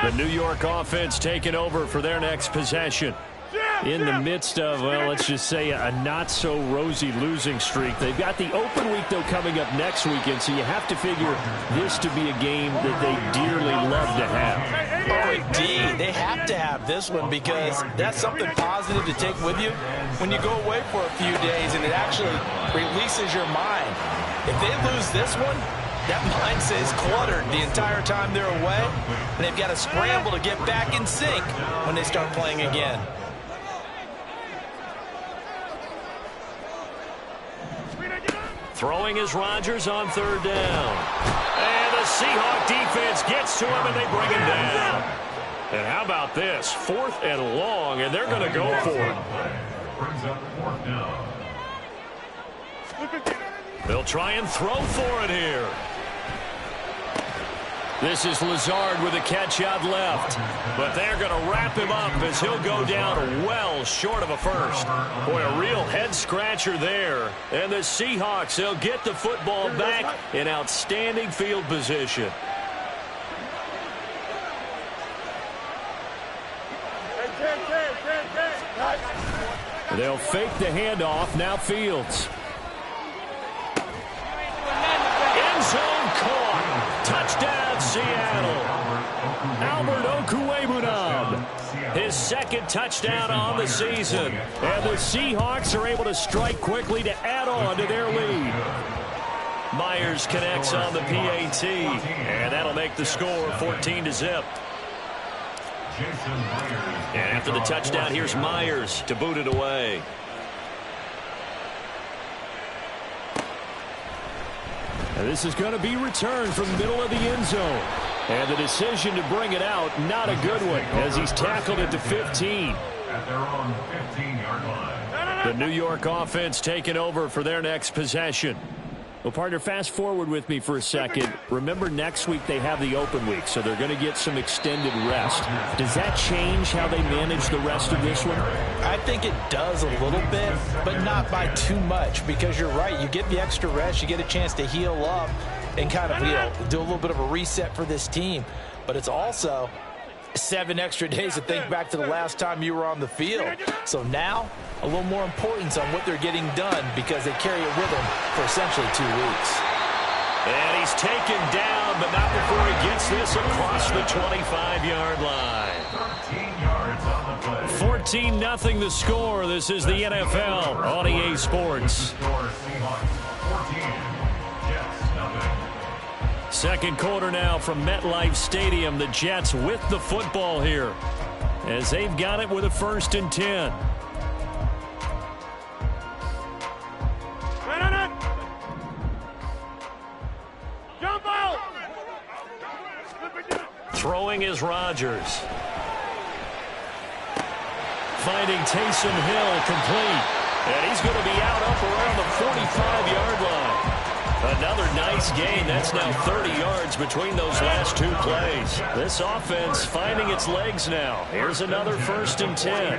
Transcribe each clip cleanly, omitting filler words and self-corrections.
The New York offense taking over for their next possession. In the midst of, well, let's just say a not-so-rosy losing streak. They've got the open week, though, coming up next weekend, so you have to figure this to be a game that they dearly love to have. Oh, indeed. They have to have this one because that's something positive to take with you when you go away for a few days, and it actually releases your mind. If they lose this one, that mind stays cluttered the entire time they're away, and they've got to scramble to get back in sync when they start playing again. Throwing is Rodgers on third down. And the Seahawk defense gets to him, and they bring him down. And how about this? 4th and long, and they're going to go for it. They'll try and throw for it here. This is Lazard with a catch out left. But they're going to wrap him up as he'll go down well short of a first. Boy, a real head-scratcher there. And the Seahawks, they'll get the football back in outstanding field position. They'll fake the handoff. Now Fields. End zone caught. Touchdown, Seattle. Albert Okwuegbunam. His second touchdown on the season. And the Seahawks are able to strike quickly to add on to their lead. Myers connects on the PAT. And that'll make the score 14-0. And after the touchdown, here's Myers to boot it away. And this is going to be returned from the middle of the end zone. And the decision to bring it out, not a good one, as he's tackled at the 15. At their own 15-yard line. The New York offense taking over for their next possession. Well, partner, fast forward with me for a second. Remember, next week they have the open week, so they're going to get some extended rest. Does that change how they manage the rest of this one? I think it does a little bit, but not by too much, because you're right. You get the extra rest, you get a chance to heal up and kind of, do a little bit of a reset for this team. But it's also 7 extra days to think back to the last time you were on the field. So now, a little more importance on what they're getting done because they carry it with them for essentially 2 weeks. And he's taken down, but not before he gets this across the 25-yard line. 14-0 the score. This is the NFL on EA Sports. Second quarter now from MetLife Stadium. The Jets with the football here as they've got it with a 1st and 10. Jump out! Throwing is Rodgers. Finding Taysom Hill complete. And he's going to be out up around the 45-yard line. Another nice gain. That's now 30 yards between those last 2 plays. This offense finding its legs now. Here's another 1st and 10.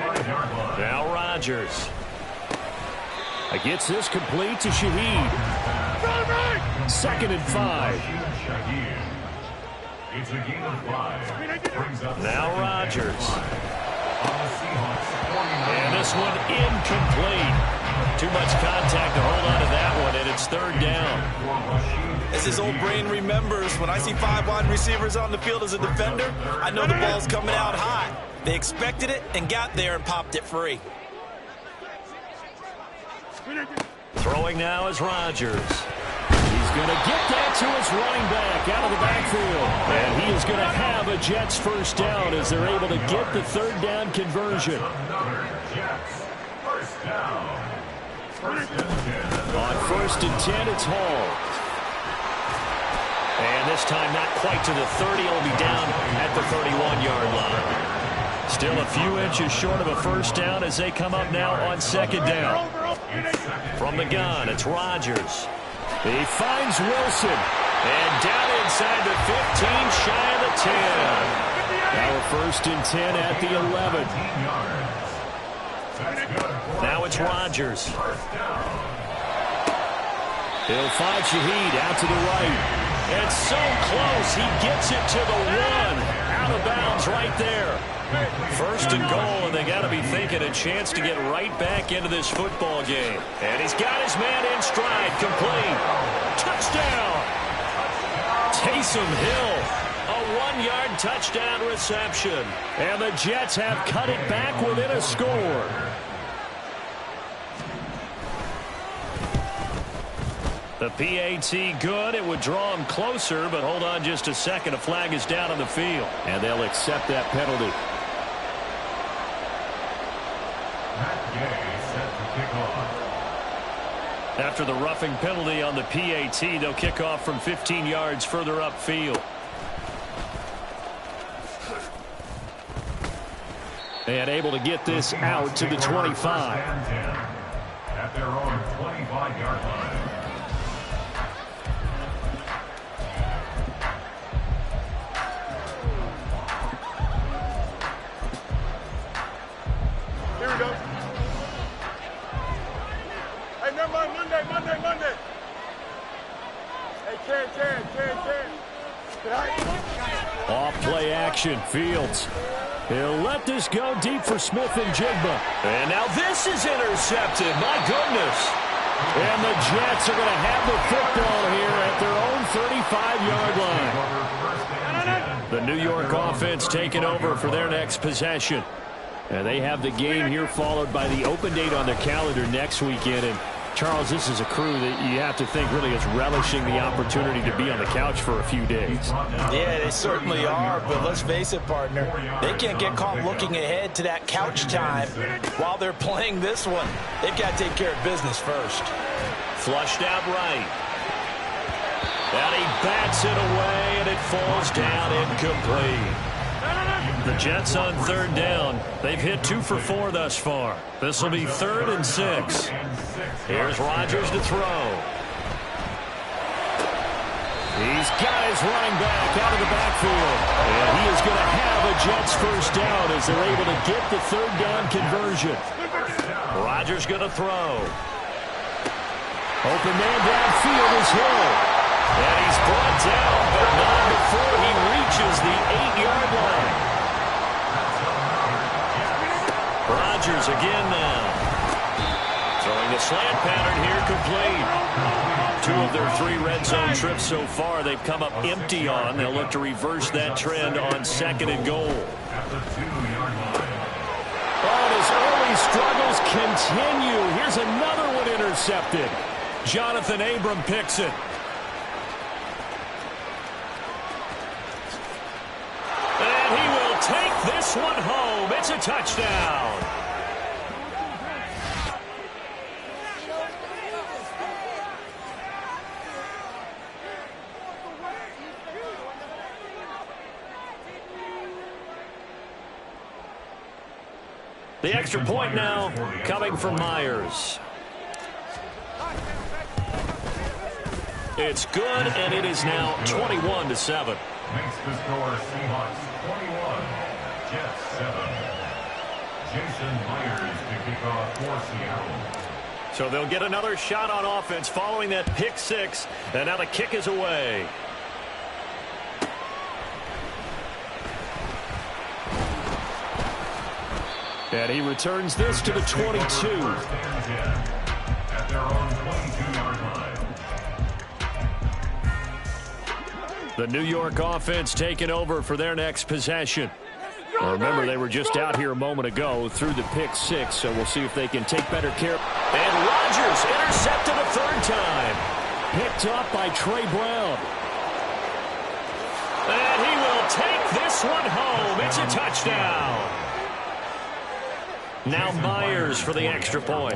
Now Rodgers. Gets this complete to Shaheed. 2nd and 5. Now Rodgers. And this one incomplete. Too much contact to hold on to that one, and it's 3rd down. As his old brain remembers, when I see 5 wide receivers on the field as a defender, I know the ball's coming out hot. They expected it and got there and popped it free. Throwing now is Rodgers. He's going to get that to his running back out of the backfield. And he is going to have a Jets 1st down as they're able to get the 3rd down conversion. On 1st and 10, it's Hall. And this time not quite to the 30. It'll be down at the 31-yard line. Still a few inches short of a 1st down as they come up now on 2nd down. From the gun, it's Rodgers. He finds Wilson. And down inside the 15, shy of the 10. Now a 1st and 10 at the 11. Now it's Rodgers. He'll find Shaheed out to the right. And so close, he gets it to the 1. Out out of bounds right there. First and goal, and they got to be thinking a chance to get right back into this football game. And he's got his man in stride, complete. Touchdown! Taysom Hill, a 1-yard touchdown reception. And the Jets have cut it back within a score. The PAT good. It would draw him closer, but hold on just a second. A flag is down on the field, and they'll accept that penalty. After the roughing penalty on the PAT, they'll kick off from 15 yards further upfield. And able to get this out to the 25. At their own 25-yard line. Here we go. Hey, never mind. Monday. Hey, Ken. Off play action, Fields. He'll let this go deep for Smith and Jigba. And now this is intercepted. My goodness. And the Jets are going to have the football here at their own 35-yard line. The New York offense taking over for their next possession. And they have the game here followed by the open date on their calendar next weekend. And Charles, this is a crew that you have to think really is relishing the opportunity to be on the couch for a few days. Yeah, they certainly are, but let's face it, partner, they can't get caught looking ahead to that couch time while they're playing this one. They've got to take care of business first. Flushed out right. And he bats it away, and it falls down incomplete. The Jets on third down. They've hit 2 for 4 thus far. This will be 3rd and 6. Here's Rodgers to throw. He's got his running back out of the backfield. And he is going to have a Jets first down as they're able to get the third down conversion. Rodgers going to throw. Open man downfield is Hill. And he's brought down, but not before he reaches the 8-yard line. Rodgers again now. Throwing a slant pattern here complete. 2 of their 3 red zone trips so far they've come up empty on. They'll look to reverse that trend on 2nd and goal. Oh, and his early struggles continue. Here's another one intercepted. Jonathan Abram picks it. And he will take this one home. It's a touchdown. The extra point now coming from Myers. It's good, and it is now 21-7. Makes the score Seahawks 21, Jets 7. Jason Myers to kick off for Seattle. So they'll get another shot on offense following that pick 6, and now the kick is away. And he returns this to the 22. At their own 22-yard line. The New York offense taking over for their next possession. Now remember, they were just out here a moment ago through the pick 6, so we'll see if they can take better care. And Rodgers intercepted a 3rd time. Picked up by Trey Brown. And he will take this one home. It's a touchdown. Now Myers for the extra point.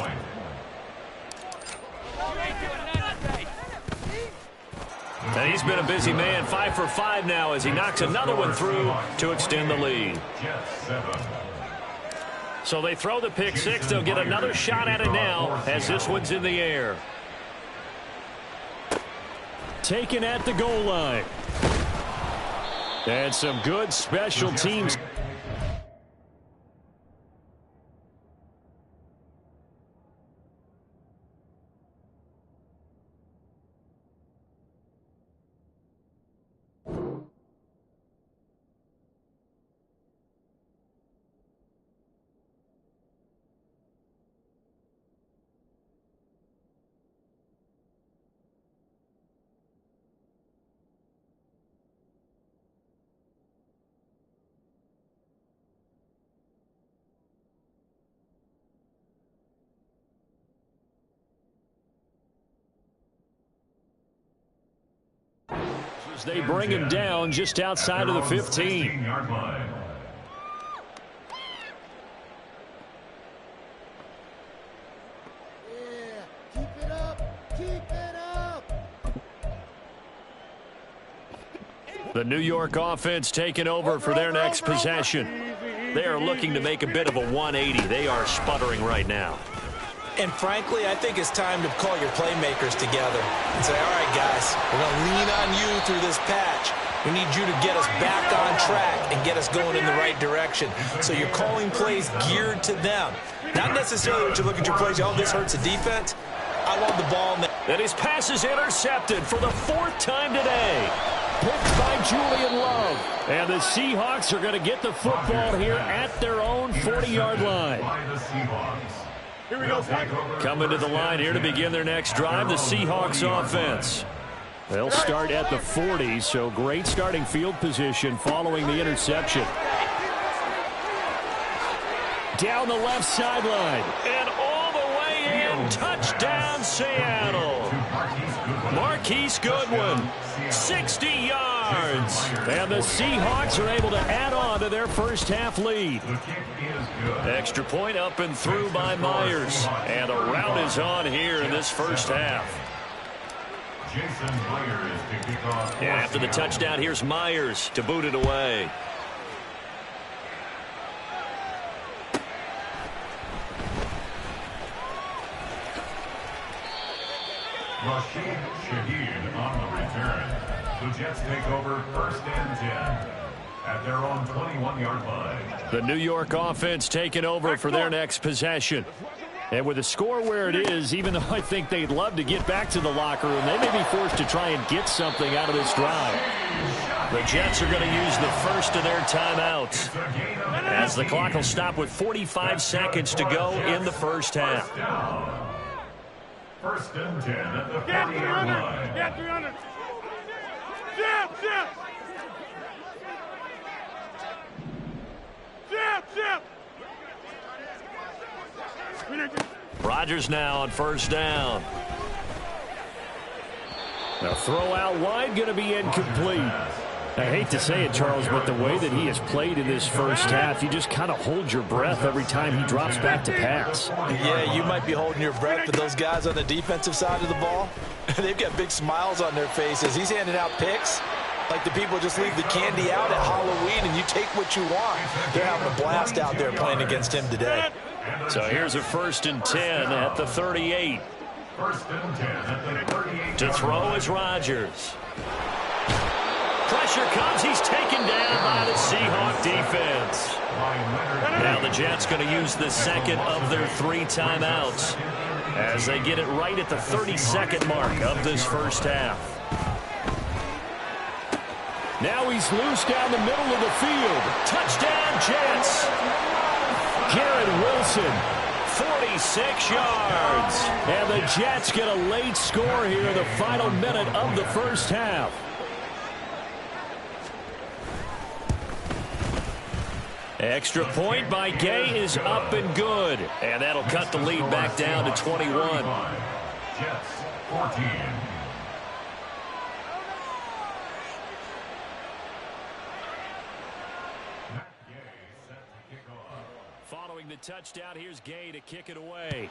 And he's been a busy man, 5 for 5 now as he knocks another one through to extend the lead. So they throw the pick 6. They'll get another shot at it now as this one's in the air. Taken at the goal line. And some good special teams. They bring him down just outside of the 15. 16-yard line. The New York offense taking over for their next possession. They are looking to make a bit of a 180. They are sputtering right now. And frankly, I think it's time to call your playmakers together and say, all right, guys, we're going to lean on you through this patch. We need you to get us back on track and get us going in the right direction. So you're calling plays geared to them. Not necessarily what you look at your plays, oh, this hurts the defense. I want the ball. And his pass is intercepted for the 4th time today. Picked by Julian Love. And the Seahawks are going to get the football here at their own 40-yard line. Here we go, Coming to the line here to begin their next drive, the Seahawks offense. They'll start at the 40, so great starting field position following the interception. Down the left sideline. And all the way in. Touchdown, Seattle. Marquise Goodwin, 60 yards. And the Seahawks are able to add on to their first half lead. Extra point up and through by Myers. And a rout is on here in this first half. And after the touchdown, here's Myers to boot it away. Rashid Shaheed on the return. The Jets take over 1st and 10 at their own 21-yard line. The New York offense taking over for their next possession. And with the score where it is, even though I think they'd love to get back to the locker room, they may be forced to try and get something out of this drive. The Jets are going to use the first of their timeouts, as the clock will stop with 45 seconds to go in the first half. 1st and 10 at the 40-yard line. Get 300. Jab, jab. Jab, jab. Rodgers now on 1st down. The throw out wide going to be incomplete. I hate to say it, Charles, but the way that he has played in this first half, you just kind of hold your breath every time he drops back to pass. Yeah, you might be holding your breath, but those guys on the defensive side of the ball, they've got big smiles on their faces. He's handing out picks like the people just leave the candy out at Halloween and you take what you want. They're having a blast out there playing against him today. So here's a 1st and 10 at the 38. 1st and 10 at the 38. To throw is Rodgers. Pressure comes. He's taken down by the Seahawk defense. Now the Jets going to use the second of their 3 timeouts as they get it right at the 32nd mark of this first half. Now he's loose down the middle of the field. Touchdown, Jets. Garrett Wilson, 46 yards. And the Jets get a late score here in the final minute of the first half. Extra point by Gay is up and good. And that'll cut the lead back down to 21. Jets 14. Following the touchdown, here's Gay to kick it away.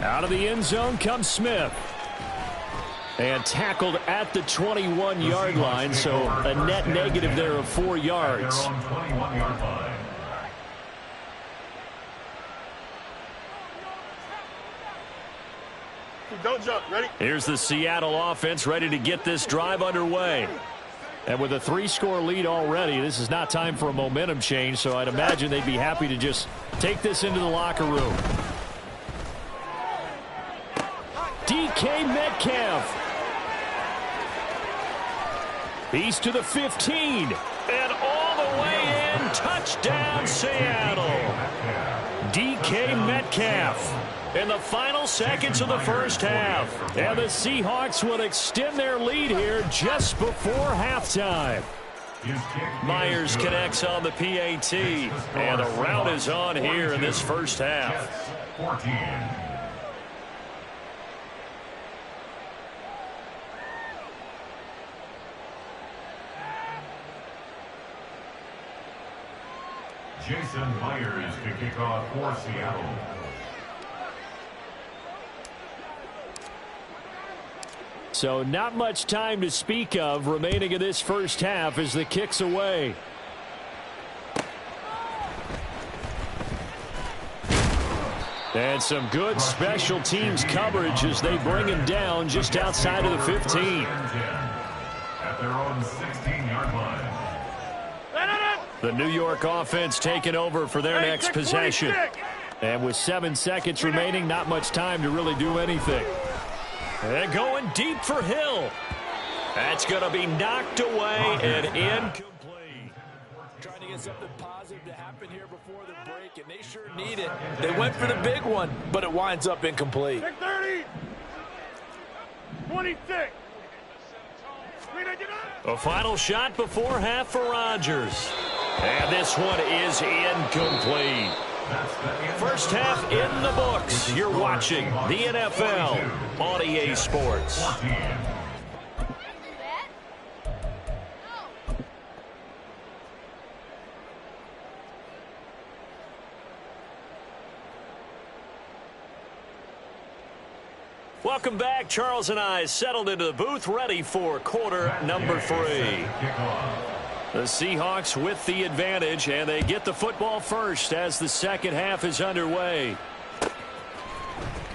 Out of the end zone comes Smith. And tackled at the 21-yard line, so a net negative there of 4 yards. Don't jump. Ready? Here's the Seattle offense ready to get this drive underway. And with a 3-score lead already, this is not time for a momentum change, so I'd imagine they'd be happy to just take this into the locker room. DK Metcalf. He's to the 15. And all the way in. Touchdown, Seattle. DK Metcalf. In the final seconds of the first half. And the Seahawks will extend their lead here just before halftime. Myers connects on the PAT. And a rout is on here in this first half. Jason Myers to kick off for Seattle. So not much time to speak of remaining in this first half as the kick's away. And some good special teams coverage as they bring him down just outside of the 15. At their own 16-yard line. The New York offense taking over for their next possession. And with 7 seconds remaining, not much time to really do anything. And going deep for Hill. That's going to be knocked away and incomplete. Trying to get something positive to happen here before the break, and they sure need it. They went for the big one, but it winds up incomplete. 30. 26. A final shot before half for Rodgers. And this one is incomplete. First half in the books. You're watching the NFL on EA Sports. Welcome back. Charles and I settled into the booth, ready for quarter number 3. The Seahawks with the advantage, and they get the football first as the second half is underway.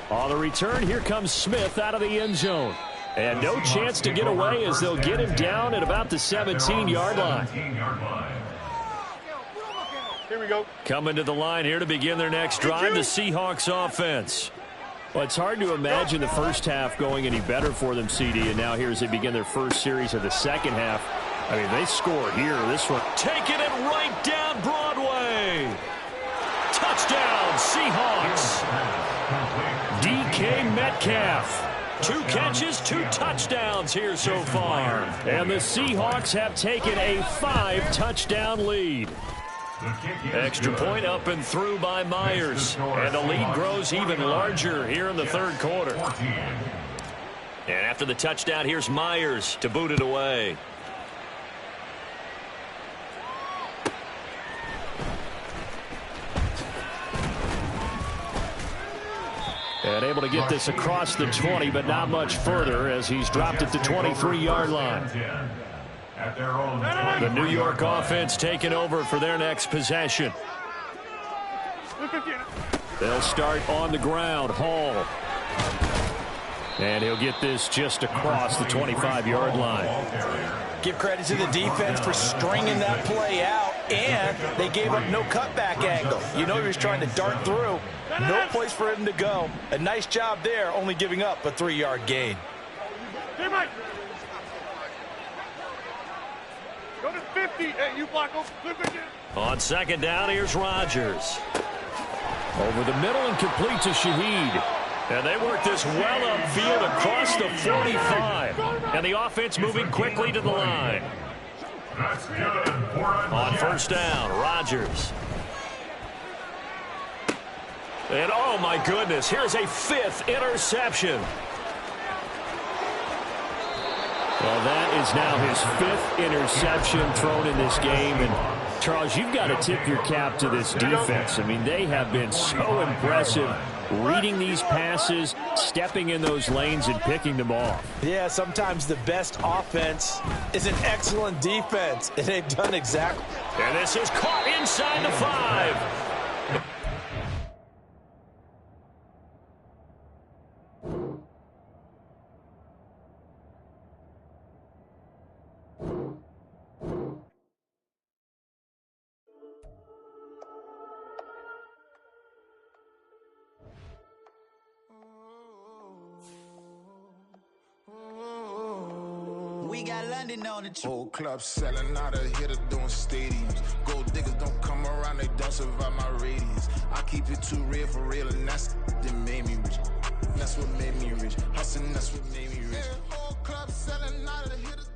On the return, here comes Smith out of the end zone. And no chance to get away as they'll get him down at about the 17-yard line. Here we go. Coming to the line here to begin their next drive, the Seahawks offense. Well, it's hard to imagine the first half going any better for them, CD, and now here as they begin their first series of the second half. I mean, they score here. This one taking it right down Broadway. Touchdown, Seahawks. DK Metcalf. 2 catches, 2 touchdowns here so far. And the Seahawks have taken a 5-touchdown lead. Extra point up and through by Myers. And the lead grows even larger here in the third quarter. And after the touchdown, here's Myers to boot it away. And able to get this across the 20, but not much further as he's dropped it to 23-yard line. The New York offense taking over for their next possession. They'll start on the ground. Hall. And he'll get this just across the 25-yard line. Give credit to the defense for stringing that play out, and they gave up no cutback angle. You know he was trying to dart through. No place for him to go. A nice job there, only giving up a 3-yard gain. Go to 50. Hey, you block over. On second down, here's Rodgers. Over the middle and complete to Shaheed. And they work this well upfield across the 45. And the offense moving quickly to the line. On first down, Rodgers. And oh my goodness, here's a 5th interception. Well, that is now his 5th interception thrown in this game. And Charles, you've got to tip your cap to this defense. I mean, they have been so impressive reading these passes, stepping in those lanes and picking them off. Yeah, sometimes the best offense is an excellent defense, and they've done exactly. And this is caught inside the 5. We got London on the whole club selling out of hitter doing stadiums. Gold diggers don't come around, they don't survive my radius. I keep it too real for real, and that's that made me rich. That's what made me rich. Hustling, that's what made me rich. Whole club selling out of hitters.